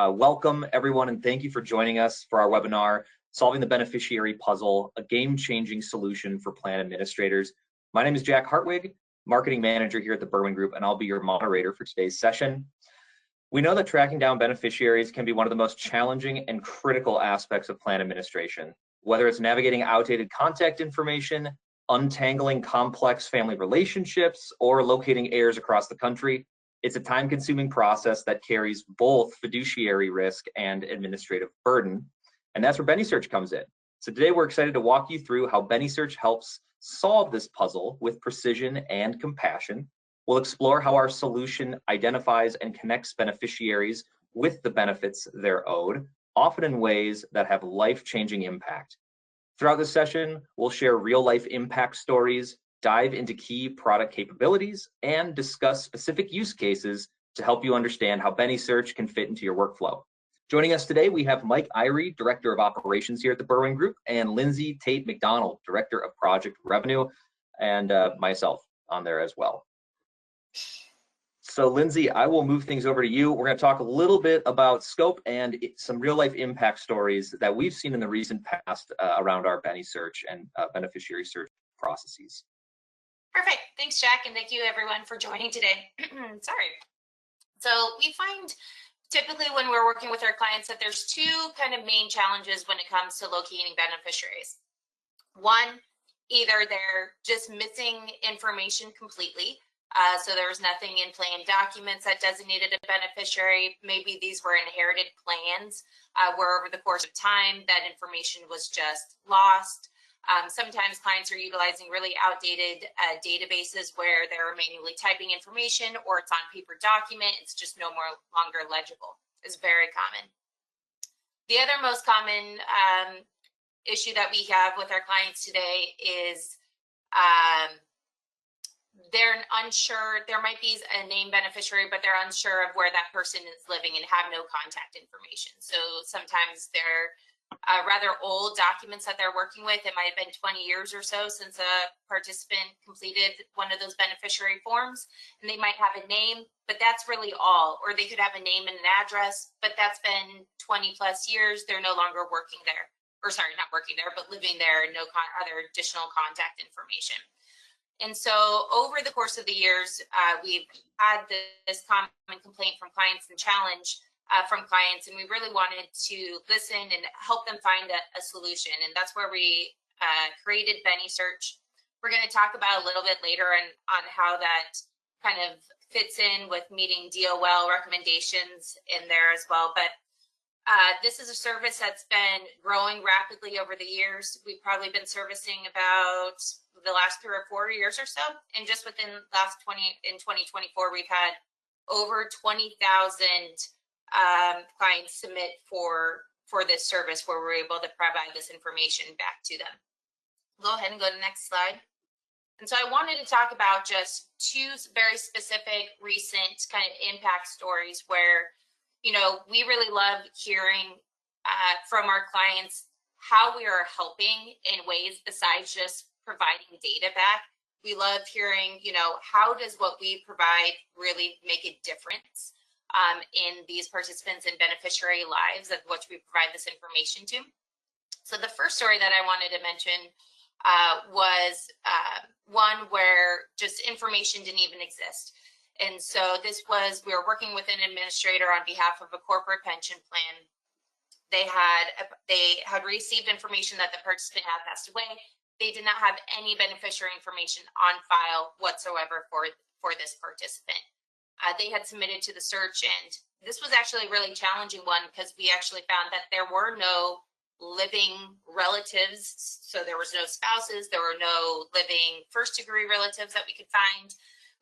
Welcome, everyone, and thank you for joining us for our webinar, Solving the Beneficiary Puzzle, a game-changing solution for plan administrators. My name is Jack Hartwig, Marketing Manager here at the Berwin Group, and I'll be your moderator for today's session. We know that tracking down beneficiaries can be one of the most challenging and critical aspects of plan administration. Whether it's navigating outdated contact information, untangling complex family relationships, or locating heirs across the country, it's a time-consuming process that carries both fiduciary risk and administrative burden, and that's where BeneSearch comes in. So today we're excited to walk you through how BeneSearch helps solve this puzzle with precision and compassion. We'll explore how our solution identifies and connects beneficiaries with the benefits they're owed, often in ways that have life-changing impact. Throughout this session, we'll share real-life impact stories, dive into key product capabilities, and discuss specific use cases to help you understand how BeneSearch can fit into your workflow. Joining us today, we have Mike Irie, Director of Operations here at the Berwin Group, and Lindsay Tate McDonald, Director of Project Revenue, and myself on there as well. So Lindsay, I will move things over to you. We're going to talk a little bit about scope and some real-life impact stories that we've seen in the recent past around our BeneSearch and beneficiary search processes. Perfect. Thanks, Jack, and thank you everyone for joining today. Sorry. So we find typically when we're working with our clients that there's two kind of main challenges when it comes to locating beneficiaries. One, either they're just missing information completely. So there was nothing in plan documents that designated a beneficiary. Maybe these were inherited plans where over the course of time that information was just lost. Sometimes clients are utilizing really outdated databases where they're manually typing information, or it's on paper document. It's just longer legible. It's very common. The other most common issue that we have with our clients today is they're unsure. There might be a named beneficiary, but they're unsure of where that person is living and have no contact information. So sometimes they're rather old documents that they're working with. It might have been 20 years or so since a participant completed one of those beneficiary forms, and they might have a name, but that's really all. Or they could have a name and an address, but that's been 20 plus years. They're no longer working there, or sorry, not working there, but living there, no other additional contact information. And so over the course of the years, we've had this common complaint from clients and challenge from clients, and we really wanted to listen and help them find a solution. And that's where we created BeneSearch. We're going to talk about a little bit later on how that kind of fits in with meeting DOL recommendations in there as well. But this is a service that's been growing rapidly over the years. We've probably been servicing about the last 3 or 4 years or so. And just within the last 2024, we've had over 20,000 clients submit for this service where we're able to provide this information back to them. Go ahead and go to the next slide. And so I wanted to talk about just two very specific recent kind of impact stories where, you know, we really love hearing from our clients how we are helping in ways besides just providing data back. We love hearing, you know, how does what we provide really make a difference in these participants and beneficiary lives of which we provide this information to. So the first story that I wanted to mention was one where just information didn't even exist. And so this was, we were working with an administrator on behalf of a corporate pension plan. They had received information that the participant had passed away. They did not have any beneficiary information on file whatsoever for this participant. They had submitted to the search, and this was actually a really challenging one because we actually found that there were no living relatives. So there was no spouses, there were no living first-degree relatives that we could find.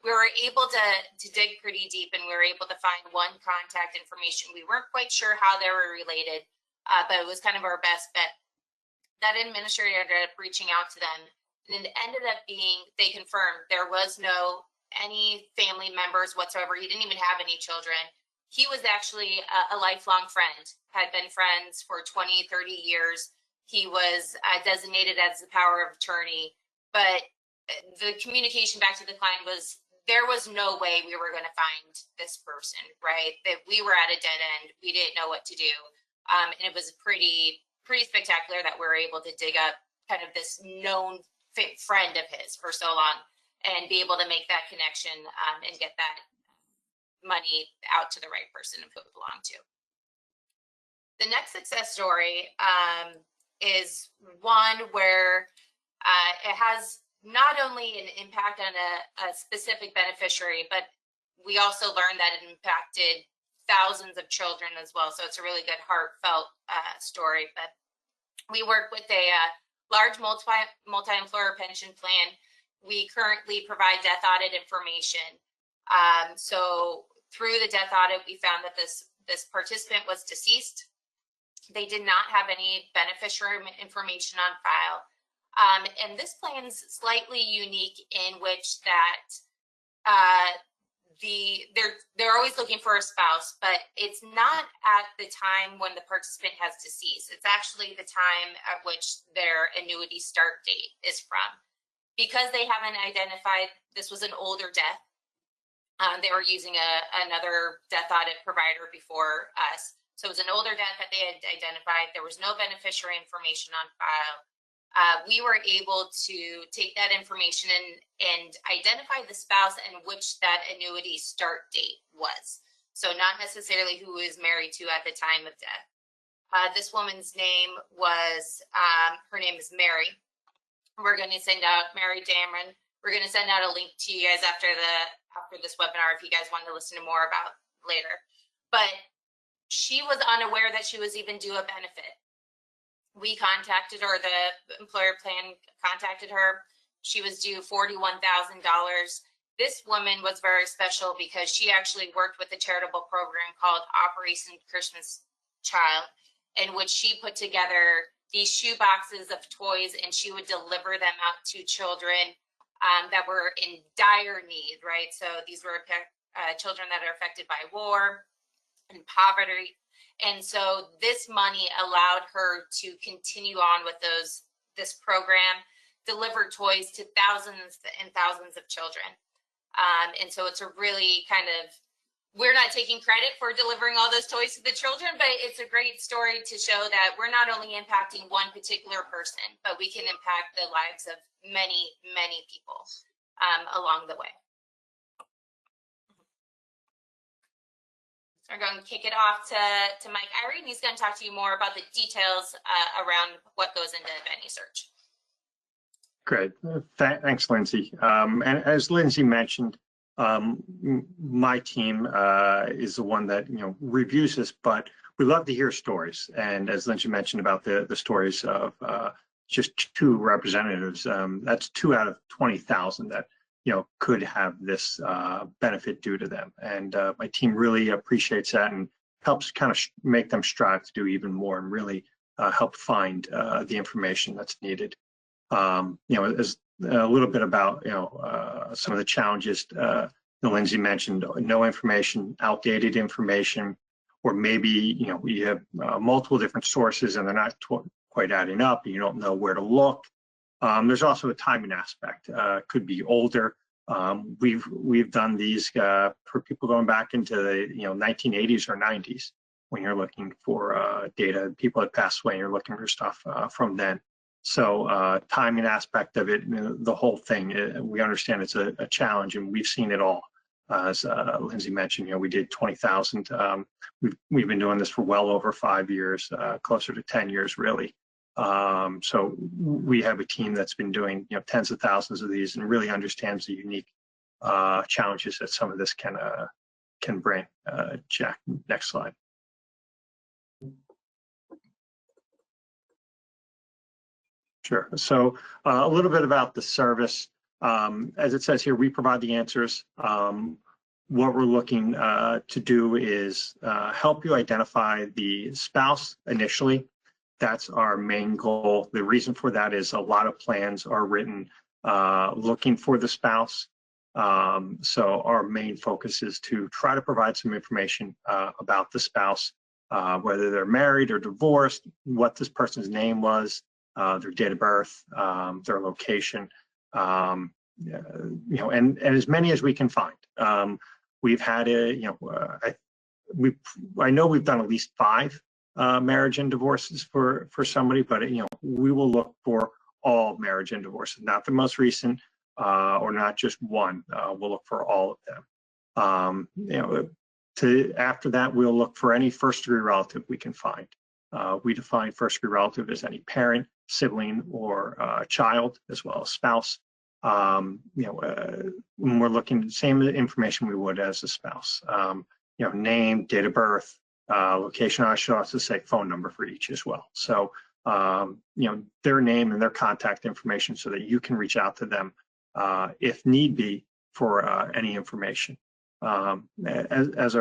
We were able to dig pretty deep, and we were able to find one contact information. We weren't quite sure how they were related, but it was kind of our best bet. That administrator ended up reaching out to them, and it ended up being, they confirmed there was no any family members whatsoever. He didn't even have any children. He was actually a lifelong friend, had been friends for 20, 30 years. He was designated as the power of attorney, but the communication back to the client was there was no way we were going to find this person, right? That we were at a dead end. We didn't know what to do. And it was pretty spectacular that we were able to dig up kind of this known friend of his for so long and be able to make that connection and get that money out to the right person who it belonged to. The next success story is one where it has not only an impact on a specific beneficiary, but we also learned that it impacted thousands of children as well. So it's a really good, heartfelt story. But we work with a large multi-employer pension plan. We currently provide death audit information. So through the death audit, we found that this participant was deceased. They did not have any beneficiary information on file. And this plan's slightly unique in which that they're always looking for a spouse, but it's not at the time when the participant has deceased. It's actually the time at which their annuity start date is from. Because they haven't identified, this was an older death. They were using another death audit provider before us. So it was an older death that they had identified. There was no beneficiary information on file. We were able to take that information and identify the spouse and which that annuity start date was. So not necessarily who was married to at the time of death. This woman's name was, her name is Mary. We're going to send out Mary Dameron. We're going to send out a link to you guys after this webinar if you guys want to listen to more about later. But she was unaware that she was even due a benefit. We contacted her, the employer plan contacted her. She was due $41,000. This woman was very special because she actually worked with a charitable program called Operation Christmas Child, in which she put together these shoe boxes of toys and she would deliver them out to children that were in dire need, right? So these were children that are affected by war and poverty. And so this money allowed her to continue on with this program, deliver toys to thousands and thousands of children. And so it's a really kind of, we're not taking credit for delivering all those toys to the children, but it's a great story to show that we're not only impacting one particular person, but we can impact the lives of many, many people along the way. We're going to kick it off to Mike Irene. He's going to talk to you more about the details around what goes into BeneSearch. Great. Thanks, Lindsay. And as Lindsay mentioned, my team is the one that reviews this, but we love to hear stories. And as Lindsay mentioned about the stories of just 2 representatives, that's 2 out of 20,000 that could have this benefit due to them. And my team really appreciates that and helps kind of make them strive to do even more and really help find the information that's needed. As a little bit about some of the challenges Lindsay mentioned: no information, outdated information, or maybe we have multiple different sources and they're not quite adding up. You don't know where to look. There's also a timing aspect. Could be older. We've done these for people going back into the 1980s or 90s when you're looking for data. People that passed away and you're looking for stuff from then. So timing aspect of it, the whole thing, we understand it's a challenge, and we've seen it all. As Lindsay mentioned, we did 20,000. We've been doing this for well over 5 years, closer to 10 years, really. So we have a team that's been doing tens of thousands of these and really understands the unique challenges that some of this can bring. Jack, next slide. Sure. So a little bit about the service. As it says here, we provide the answers. What we're looking to do is help you identify the spouse initially. That's our main goal. The reason for that is a lot of plans are written looking for the spouse. So our main focus is to try to provide some information about the spouse, whether they're married or divorced, what this person's name was, their date of birth, their location, and as many as we can find. We've had I know we've done at least 5 marriage and divorces for somebody, but we will look for all marriage and divorces, not the most recent or not just one. We'll look for all of them. After that, we'll look for any first-degree relative we can find. We define first-degree relative as any parent, sibling, or child, as well as spouse. When we're looking at the same information we would as a spouse. Name, date of birth, location. I should also say phone number for each as well. So, their name and their contact information so that you can reach out to them if need be for any information. As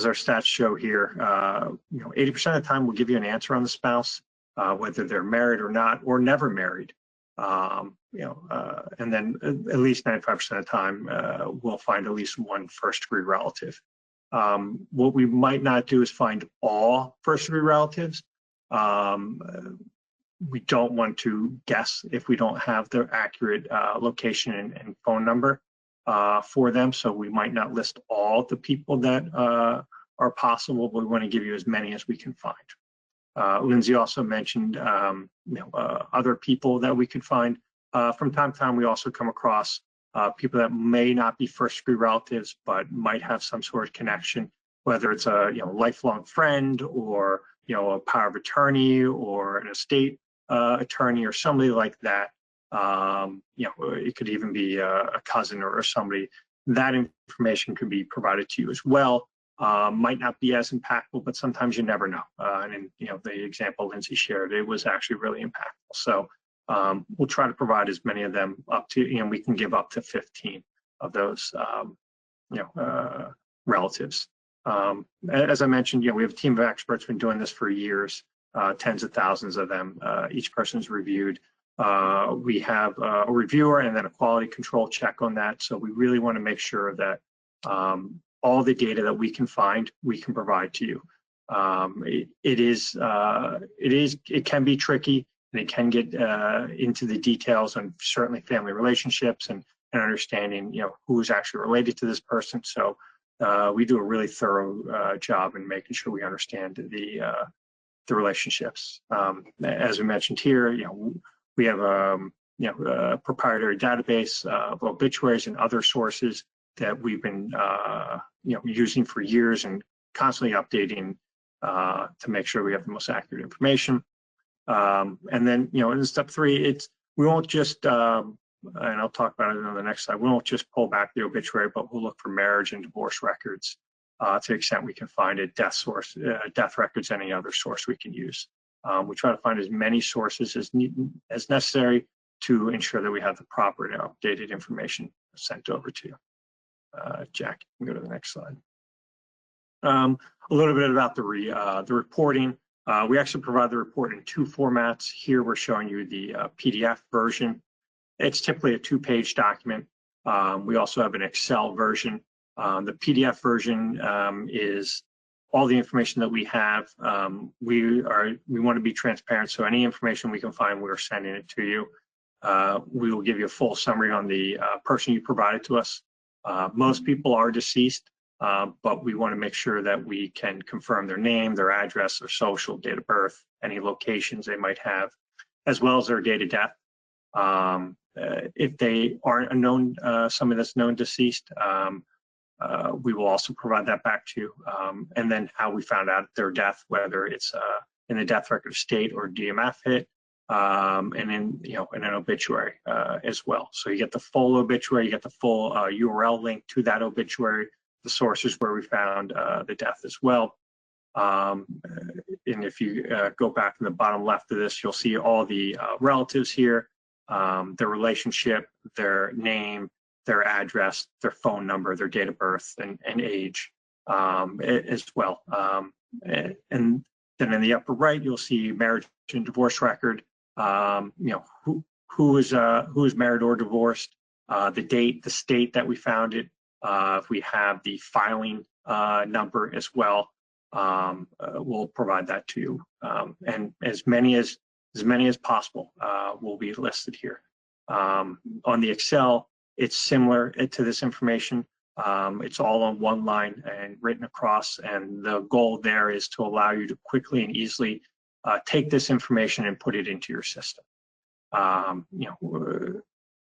our stats show here, 80% of the time we'll give you an answer on the spouse, whether they're married or not, or never married. And then at least 95% of the time, we'll find at least one first-degree relative. What we might not do is find all first-degree relatives. We don't want to guess if we don't have their accurate location and phone number for them. So we might not list all the people that are possible, but we want to give you as many as we can find. Lindsay also mentioned other people that we could find. From time to time, we also come across people that may not be first-degree relatives, but might have some sort of connection, whether it's a lifelong friend or a power of attorney or an estate attorney or somebody like that. It could even be a cousin or somebody. That information could be provided to you as well. Might not be as impactful, but sometimes you never know. And in the example Lindsay shared, it was actually really impactful. So we'll try to provide as many of them up to, we can give up to 15 of those, relatives. As I mentioned, we have a team of experts been doing this for years, tens of thousands of them. Each person's reviewed. We have a reviewer and then a quality control check on that. So we really want to make sure that all the data that we can find, we can provide to you. It can be tricky, and it can get into the details on certainly family relationships and understanding, who's actually related to this person. So we do a really thorough job in making sure we understand the relationships. As we mentioned here, we have a proprietary database of obituaries and other sources that we've been using for years and constantly updating to make sure we have the most accurate information. And then in step 3, we won't just and I'll talk about it on the next slide. We won't just pull back the obituary, but we'll look for marriage and divorce records to the extent we can find it, death records, any other source we can use. We try to find as many sources as necessary to ensure that we have the proper and updated information sent over to you. Jack, you can go to the next slide. A little bit about the reporting. We actually provide the report in 2 formats. Here we're showing you the PDF version. It's typically a 2-page document. We also have an Excel version. The PDF version is all the information that we have. We want to be transparent, so any information we can find, we're sending it to you. We will give you a full summary on the person you provided to us. Most people are deceased, but we want to make sure that we can confirm their name, their address, their social, date of birth, any locations they might have, as well as their date of death. If they aren't a known, somebody that's known deceased, we will also provide that back to you. And then how we found out their death, whether it's in the death record of state or DMF hit, and in in an obituary as well. So you get the full obituary, you get the full URL link to that obituary, the sources where we found the death as well. And if you go back to the bottom left of this, you'll see all the relatives here, their relationship, their name, their address, their phone number, their date of birth, and age as well. And then in the upper right, you'll see marriage and divorce record. Who is married or divorced, the date, the state that we found it. If we have the filing number as well, we'll provide that to you. And as many as possible will be listed here. On the Excel, it's similar to this information. It's all on one line and written across, and the goal there is to allow you to quickly and easily take this information and put it into your system.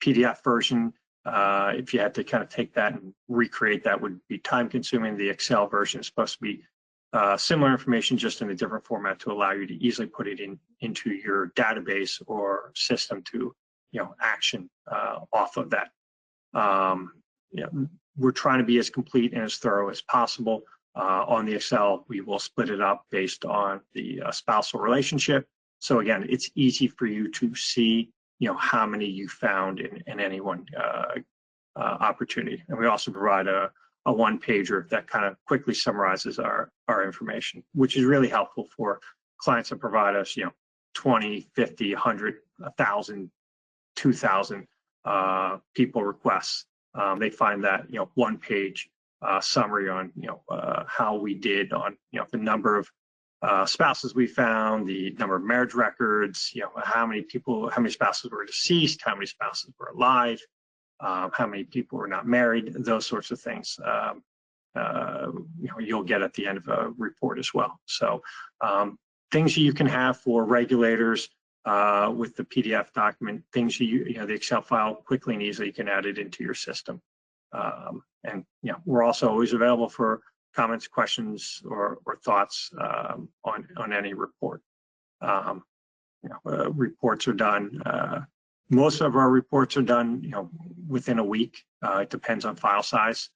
PDF version, if you had to kind of take that and recreate that, would be time consuming. The Excel version is supposed to be similar information, just in a different format, to allow you to easily put it into your database or system to action off of that. We're trying to be as complete and as thorough as possible. On the Excel, we will split it up based on the spousal relationship. So again, it's easy for you to see how many you found in any one opportunity. And we also provide a one-pager that kind of quickly summarizes our information, which is really helpful for clients that provide us 20, 50, 100, 1,000, 2,000 people requests. They find that one-page summary on how we did on the number of spouses we found, the number of marriage records, how many spouses were deceased, how many spouses were alive, how many people were not married, those sorts of things. You'll get at the end of a report as well. So things you can have for regulators with the PDF document, things the Excel file quickly and easily you can add it into your system. And we're also always available for comments, questions, or thoughts on any report. Reports are done. Most of our reports are done, within a week. It depends on file size,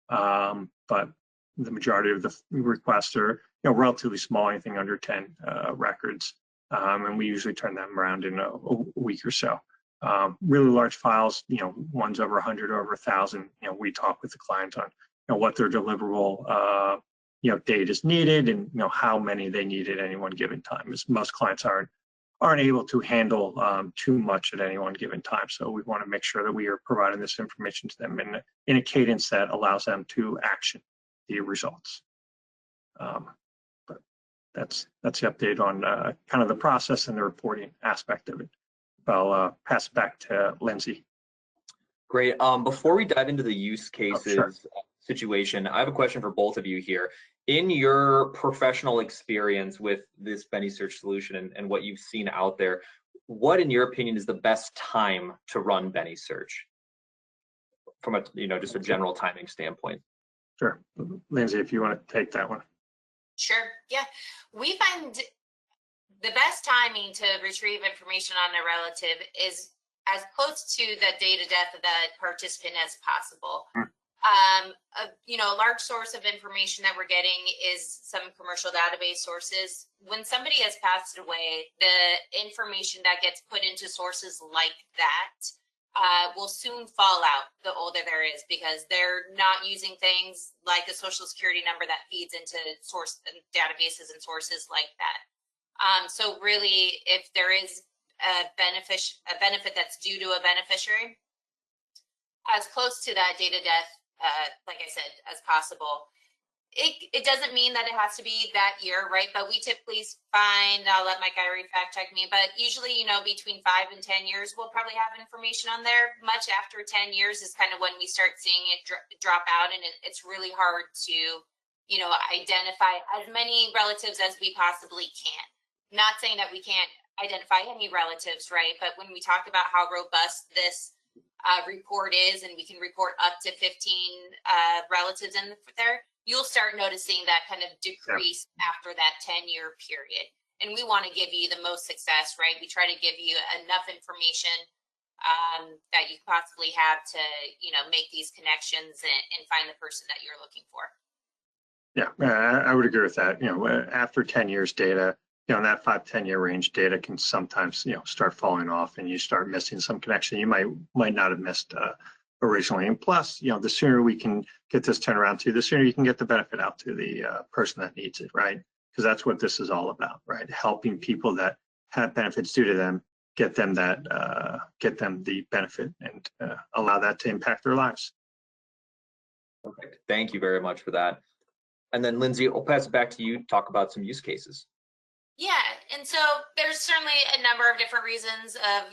but the majority of the requests are, relatively small, anything under 10 records, and we usually turn them around in a week or so. Really large files, ones over 100 or over 1,000. We talk with the client on what their deliverable date is needed, and how many they need at any one given time, as most clients aren't able to handle too much at any one given time. So we want to make sure that we are providing this information to them in a cadence that allows them to action the results. But that's the update on kind of the process and the reporting aspect of it. I'll pass it back to Lindsay. Great. Before we dive into the use cases Sure. situation, I have a question for both of you here. In your professional experience with this BeneSearch solution and what you've seen out there, what, in your opinion, is the best time to run BeneSearch from a just a general timing standpoint? Sure. Lindsay, if you want to take that one. Sure. Yeah. We find the best timing to retrieve information on a relative is as close to the date of death of that participant as possible. A large source of information that we're getting is some commercial database sources. When somebody has passed away, the information that gets put into sources like that will soon fall out the older there is, because they're not using things like a social security number that feeds into source databases and sources like that. So really, if there is a benefit that's due to a beneficiary, as close to that date of death, like I said, as possible. It doesn't mean that it has to be that year, right? But we typically find, I'll let my Kyrie fact check me, but usually, between 5 and 10 years, we'll probably have information on there. Much after 10 years is kind of when we start seeing it drop out, and it's really hard to, identify as many relatives as we possibly can. Not saying that we can't identify any relatives, right? But when we talk about how robust this report is, and we can report up to 15 relatives in there, you'll start noticing that kind of decrease after that 10-year period. And we want to give you the most success, right? We try to give you enough information that you possibly have to, make these connections and find the person that you're looking for. Yeah, I would agree with that. After 10 years data, in that 5-10 year range, data can sometimes, start falling off, and you start missing some connection you might not have missed originally. And plus, the sooner we can get this turned around to, the sooner you can get the benefit out to the person that needs it, right? Because that's what this is all about, right? Helping people that have benefits due to them, get them the benefit, and allow that to impact their lives. Perfect. Thank you very much for that. And then Lindsay, I'll pass it back to you to talk about some use cases. Yeah, and so there's certainly a number of different reasons of,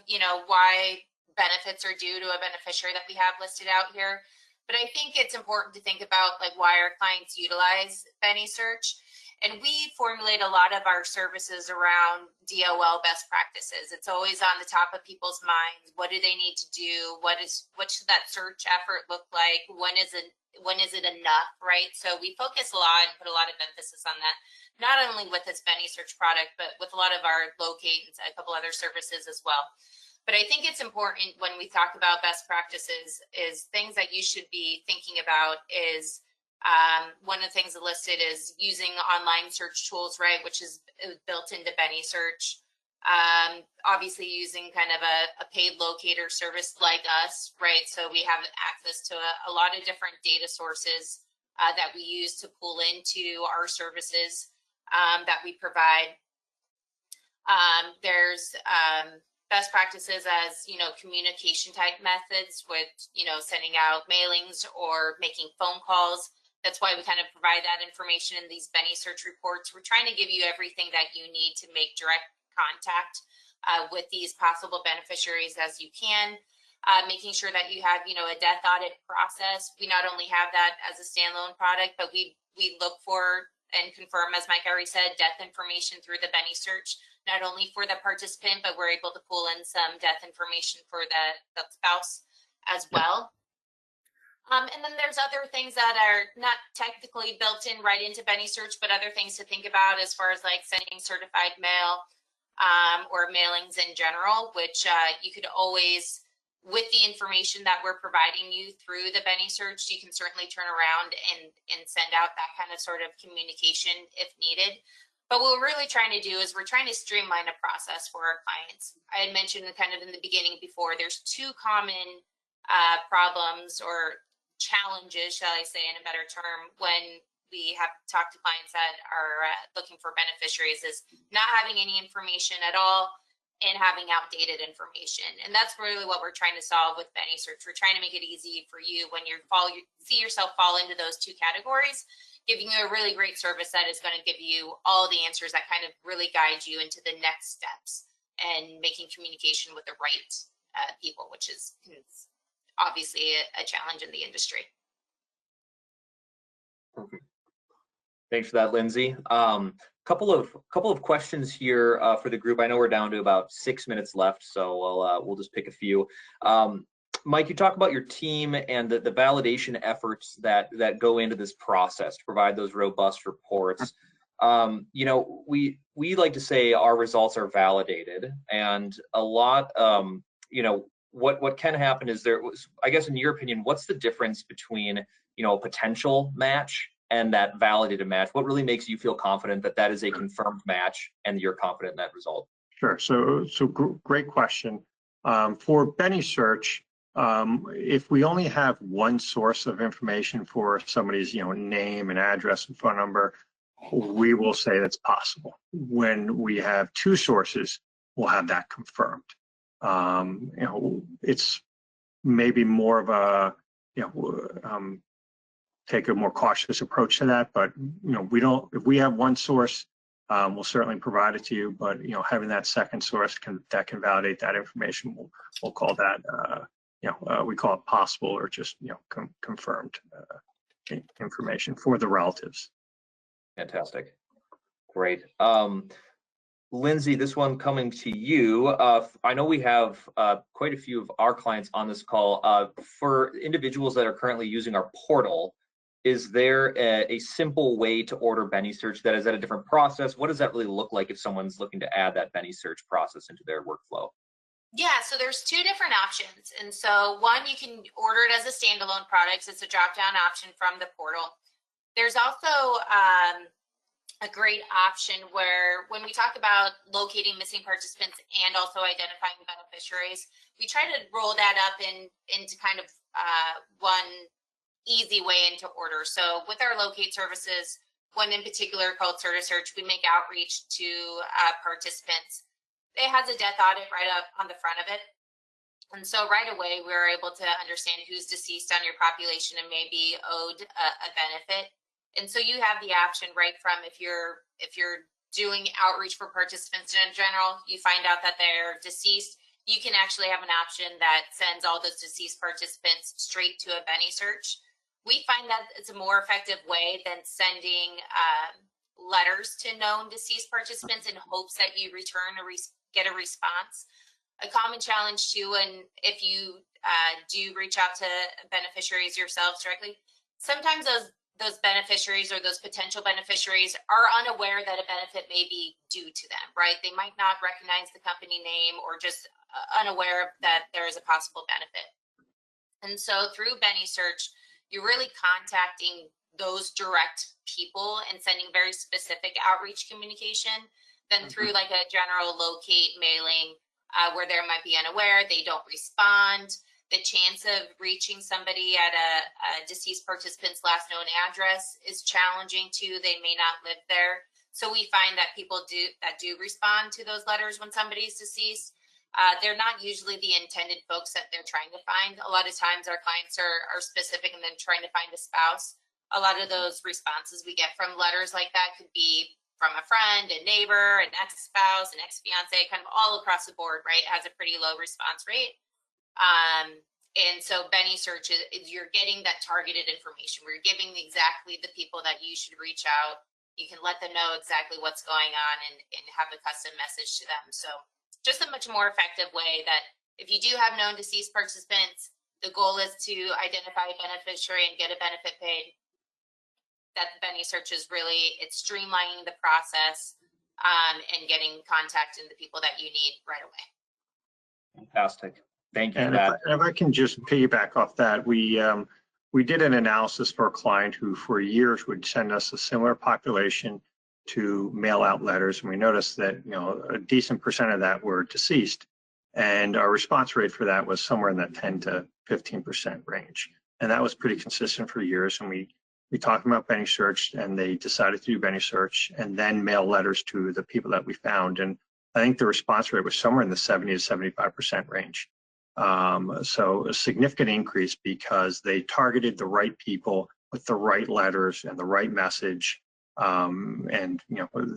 why benefits are due to a beneficiary that we have listed out here. But I think it's important to think about like why our clients utilize BeneSearch. And we formulate a lot of our services around DOL best practices. It's always on the top of people's minds. What do they need to do? What should that search effort look like? When is it enough, right? So we focus a lot and put a lot of emphasis on that, not only with this BeneSearch product, but with a lot of our locate and a couple other services as well. But I think it's important when we talk about best practices is things that you should be thinking about is one of the things listed is using online search tools, right, which is built into BeneSearch. Obviously using kind of a paid locator service like us, right? So we have access to a lot of different data sources that we use to pull into our services that we provide. There's best practices as, communication type methods with, sending out mailings or making phone calls. That's why we kind of provide that information in these BeneSearch reports. We're trying to give you everything that you need to make direct contact with these possible beneficiaries as you can. Making sure that you have, a death audit process. We not only have that as a standalone product, but we look for and confirm, as Mike already said, death information through the BeneSearch, not only for the participant, but we're able to pull in some death information for the spouse as well. And then there's other things that are not technically built in right into BeneSearch, but other things to think about as far as like sending certified mail or mailings in general, which you could always, with the information that we're providing you through the BeneSearch, you can certainly turn around and send out that kind of sort of communication if needed. But what we're really trying to do is we're trying to streamline a process for our clients. I had mentioned kind of in the beginning before, there's two common problems or challenges, shall I say, in a better term, when we have talked to clients that are looking for beneficiaries is not having any information at all and having outdated information. And that's really what we're trying to solve with BeneSearch. We're trying to make it easy for you when you see yourself fall into those two categories, giving you a really great service that is going to give you all the answers that kind of really guide you into the next steps and making communication with the right people, which is obviously a challenge in the industry. Perfect. Thanks for that, Lindsay. Couple of questions here for the group. I know we're down to about 6 minutes left, so we'll just pick a few. Mike, you talk about your team and the validation efforts that go into this process to provide those robust reports. We like to say our results are validated, and a lot, what can happen is I guess in your opinion, what's the difference between, a potential match and that validated match? What really makes you feel confident that that is a confirmed match and you're confident in that result? Sure. So great question. For BeneSearch, if we only have one source of information for somebody's, name and address and phone number, we will say that's possible. When we have two sources, we'll have that confirmed. It's maybe more of a, take a more cautious approach to that, but if we have one source, we'll certainly provide it to you, but having that second source that can validate that information, we'll call that we call it possible or just confirmed information for the relatives. Fantastic. Great. Lindsay, this one coming to you. I know we have quite a few of our clients on this call. For individuals that are currently using our portal, is there a simple way to order BeneSearch that is at a different process? What does that really look like if someone's looking to add that BeneSearch process into their workflow? Yeah, so there's two different options. And so one, you can order it as a standalone product. It's a drop-down option from the portal. There's also a great option where when we talk about locating missing participants and also identifying beneficiaries, we try to roll that up into kind of one easy way into order. So with our locate services, one in particular called CertiSearch, we make outreach to participants. It has a death audit right up on the front of it. And so right away, we're able to understand who's deceased on your population and may be owed a benefit. And so you have the option right from if you're doing outreach for participants in general, you find out that they're deceased, you can actually have an option that sends all those deceased participants straight to a BeneSearch. We find that it's a more effective way than sending letters to known deceased participants in hopes that you return or get a response. A common challenge too, and if you do reach out to beneficiaries yourselves directly, sometimes those beneficiaries or those potential beneficiaries are unaware that a benefit may be due to them, right? They might not recognize the company name or just unaware that there is a possible benefit. And so through BeneSearch, you're really contacting those direct people and sending very specific outreach communication. Then through like a general locate mailing where they might be unaware, they don't respond. The chance of reaching somebody at a deceased participant's last known address is challenging too. They may not live there. So we find that people do respond to those letters when somebody's deceased. They're not usually the intended folks that they're trying to find. A lot of times our clients are specific and then trying to find a spouse. A lot of those responses we get from letters like that could be from a friend, a neighbor, an ex-spouse, an ex-fiance, kind of all across the board, right? It has a pretty low response rate. And so BeneSearch is you're getting that targeted information. We're giving exactly the people that you should reach out. You can let them know exactly what's going on and have a custom message to them. So just a much more effective way that if you do have known deceased participants, the goal is to identify a beneficiary and get a benefit paid. That BeneSearch is really, it's streamlining the process and getting contact in the people that you need right away. Fantastic. Thank you And for that. if I can just piggyback off that, we did an analysis for a client who for years would send us a similar population to mail out letters, and we noticed that a decent percent of that were deceased, and our response rate for that was somewhere in that 10 to 15% range, and that was pretty consistent for years. And we talked about BeneSearch, and they decided to do BeneSearch and then mail letters to the people that we found, and I think the response rate was somewhere in the 70 to 75% range. So a significant increase because they targeted the right people with the right letters and the right message, and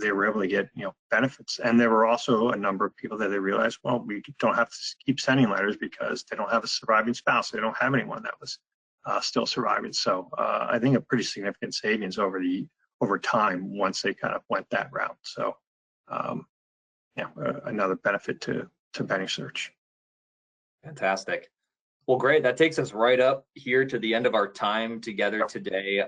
they were able to get benefits. And there were also a number of people that they realized, well, we don't have to keep sending letters because they don't have a surviving spouse. They don't have anyone that was still surviving. So I think a pretty significant savings over time once they kind of went that route. So another benefit to BeneSearch. Fantastic. Well, great. That takes us right up here to the end of our time together today.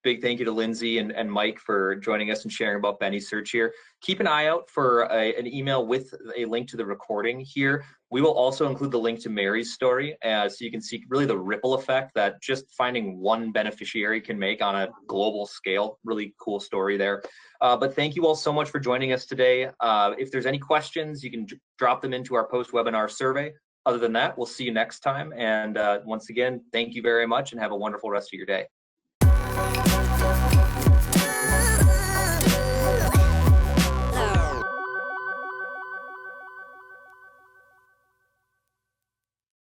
Big thank you to Lindsay and Mike for joining us and sharing about BeneSearch here. Keep an eye out for an email with a link to the recording here. We will also include the link to Mary's story, so you can see really the ripple effect that just finding one beneficiary can make on a global scale. Really cool story there. But thank you all so much for joining us today. If there's any questions, you can drop them into our post-webinar survey. Other than that, we'll see you next time. And once again, thank you very much and have a wonderful rest of your day.